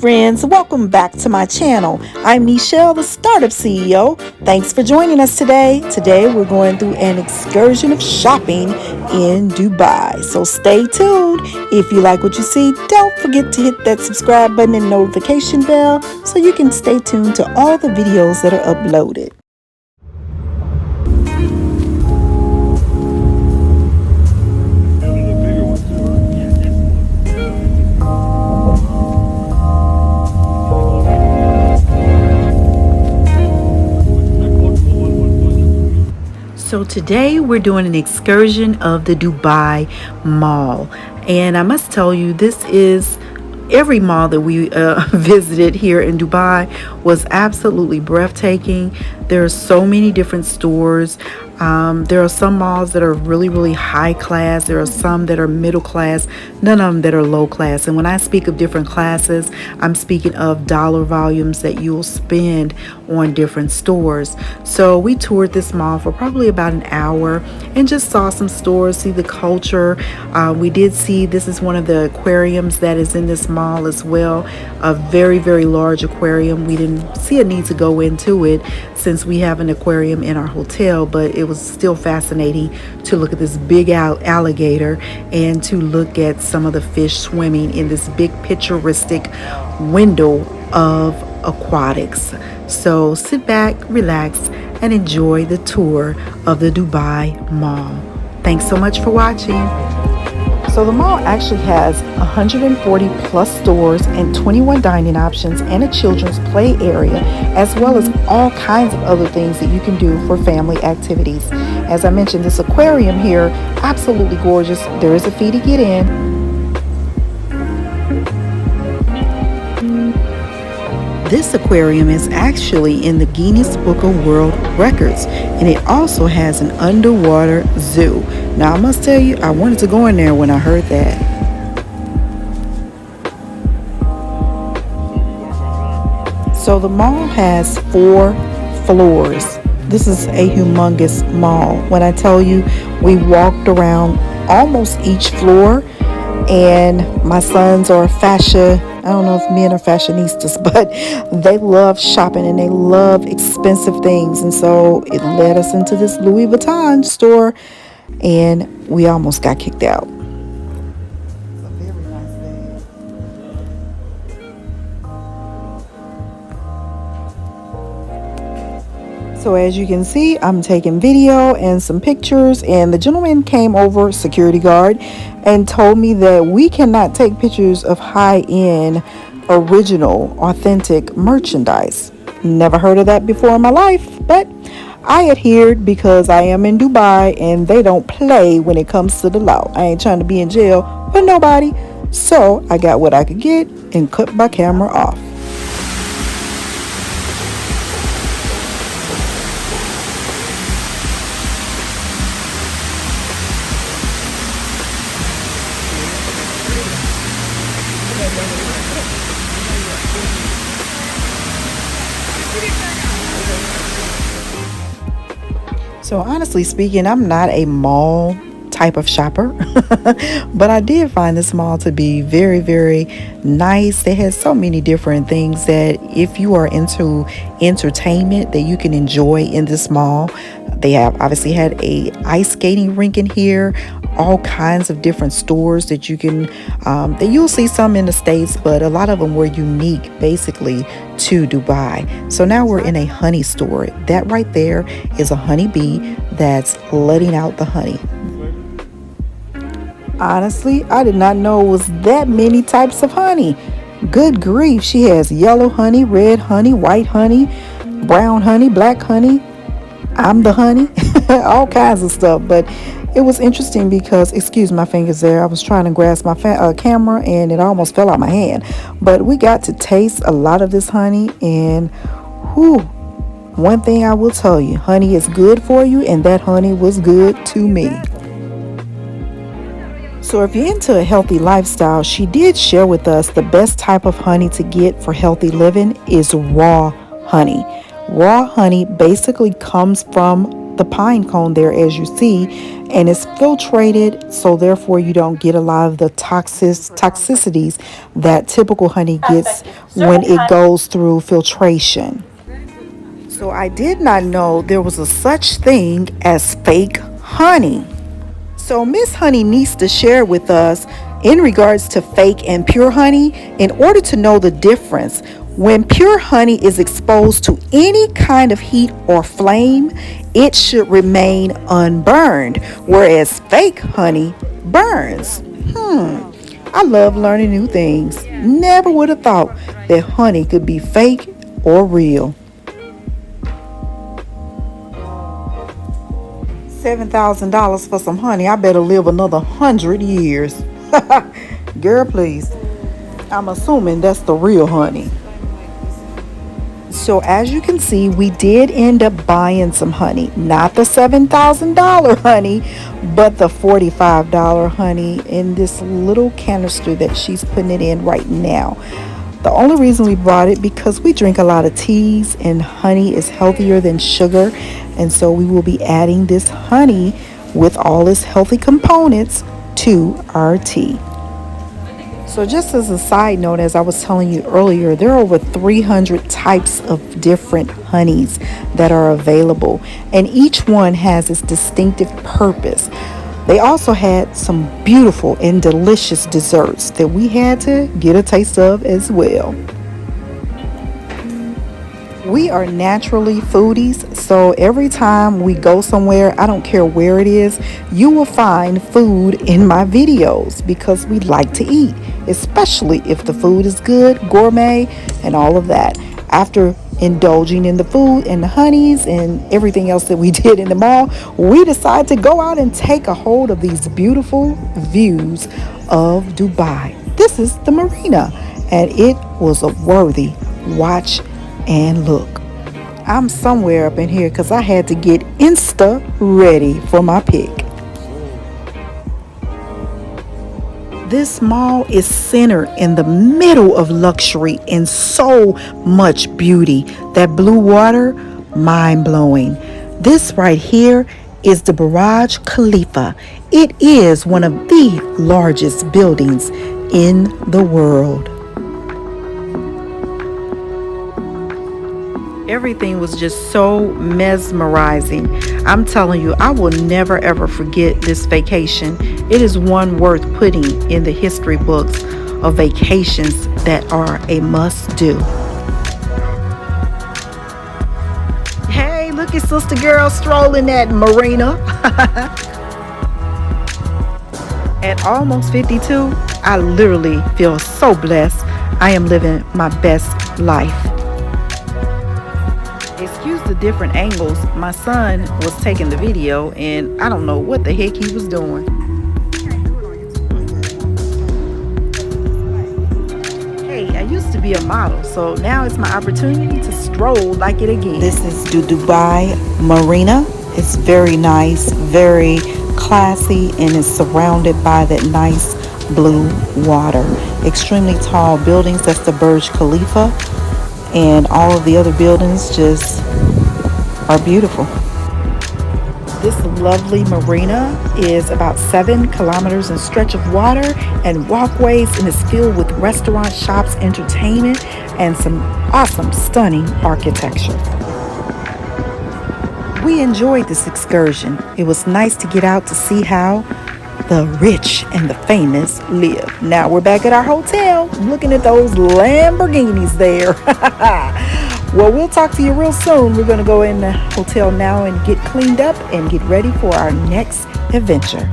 friends, welcome back to my channel. I'm Michelle, the Startup CEO. Thanks for joining us today. Today we're going through an excursion of shopping in Dubai. So stay tuned. If you like what you see, don't forget to hit that subscribe button and notification bell so you can stay tuned to all the videos that are uploaded. So today we're doing an excursion of the Dubai Mall, and I must tell you, this is every mall that we visited here in Dubai was absolutely breathtaking. There are so many different stores. There are some malls that are really high class. There are some that are middle class, none of them that are low class. And when I speak of different classes, I'm speaking of dollar volumes that you'll spend on different stores. So we toured this mall for probably about an hour and just saw some stores, see the culture. We did see, this is one of the aquariums that is in this mall as well, a very large aquarium. We didn't see a need to go into it since we have an aquarium in our hotel, but it was still fascinating to look at this big alligator and to look at some of the fish swimming in this big picturesque window of aquatics. So sit back, relax, and enjoy the tour of the Dubai Mall. Thanks so much for watching. So the mall actually has 140 plus stores and 21 dining options and a children's play area, as well as all kinds of other things that you can do for family activities. As I mentioned, this aquarium here, absolutely gorgeous. There is a fee to get in. This aquarium is actually in the Guinness Book of World Records, and it also has an underwater zoo. Now I must tell you, I wanted to go in there when I heard that. So the mall has 4 floors. This is a humongous mall. When I tell you, we walked around almost each floor, and my sons are I don't know if men are fashionistas, but they love shopping and they love expensive things. And so it led us into this Louis Vuitton store, and we almost got kicked out. It's a very nice bag. So as you can see, I'm taking video and some pictures, and the gentleman came over, security guard, and told me that we cannot take pictures of high-end, original, authentic merchandise. Never heard of that before in my life, but I adhered because I am in Dubai and they don't play when it comes to the law. I ain't trying to be in jail with nobody, so I got what I could get and cut my camera off. So honestly speaking, I'm not a mall type of shopper, but I did find this mall to be very nice. They had so many different things that if you are into entertainment that you can enjoy in this mall. They have obviously had a ice skating rink in here, all kinds of different stores that you can that you'll see some in the States, but a lot of them were unique basically to Dubai. So now we're in a honey store. That right there is a honeybee that's letting out the honey. Honestly, I did not know it was that many types of honey. Good grief, she has yellow honey, red honey, white honey, brown honey, black honey. I'm the honey, all kinds of stuff. But it was interesting because, excuse my fingers there, I was trying to grasp my camera and it almost fell out my hand. But we got to taste a lot of this honey, and whew, one thing I will tell you, honey is good for you, and that honey was good to me. So if you're into a healthy lifestyle, she did share with us the best type of honey to get for healthy living is raw honey. Raw honey basically comes from the pine cone there, as you see, and it's filtrated, so therefore you don't get a lot of the toxicities that typical honey gets when it goes through filtration. So I did not know there was a such thing as fake honey. So Miss Honey needs to share with us in regards to fake and pure honey in order to know the difference. When pure honey is exposed to any kind of heat or flame, it should remain unburned, whereas fake honey burns. I love learning new things. Never would have thought that honey could be fake or real. $7,000 for some honey. I better live another 100 years. Girl, please. I'm assuming that's the real honey. So as you can see, we did end up buying some honey. Not the $7,000 honey, but the $45 honey in this little canister that she's putting it in right now. The only reason we bought it because we drink a lot of teas and honey is healthier than sugar. And so we will be adding this honey with all its healthy components to our tea. So just as a side note, as I was telling you earlier, there are over 300 types of different honeys that are available, and each one has its distinctive purpose. They also had some beautiful and delicious desserts that we had to get a taste of as well. We are naturally foodies, so every time we go somewhere, I don't care where it is, you will find food in my videos because we like to eat, especially if the food is good, gourmet, and all of that. After indulging in the food and the honeys and everything else that we did in the mall, we decided to go out and take a hold of these beautiful views of Dubai. This is the Marina, and it was a worthy watch and look. I'm somewhere up in here because I had to get Insta ready for my pic. This mall is centered in the middle of luxury and so much beauty. That blue water, mind-blowing. This right here is the Burj Khalifa. It is one of the largest buildings in the world. Everything was just so mesmerizing. I'm telling you, I will never ever forget this vacation. It is one worth putting in the history books of vacations that are a must-do. Hey, look at sister girl strolling at Marina. At almost 52, I literally feel so blessed. I am living my best life. Excuse the different angles. My son was taking the video and I don't know what the heck he was doing. Hey, I used to be a model, so now it's my opportunity to stroll like it again. This is the Dubai Marina. It's very nice, very classy, and is surrounded by that nice blue water. Extremely tall buildings. That's the Burj Khalifa. And all of the other buildings just are beautiful. This lovely marina is about 7 kilometers in stretch of water and walkways, and is filled with restaurants, shops, entertainment, and some awesome, stunning architecture. We enjoyed this excursion. It was nice to get out to see how the rich and the famous live. Now we're back at our hotel looking at those Lamborghinis there. Well, we'll talk to you real soon. We're going to go in the hotel now and get cleaned up and get ready for our next adventure.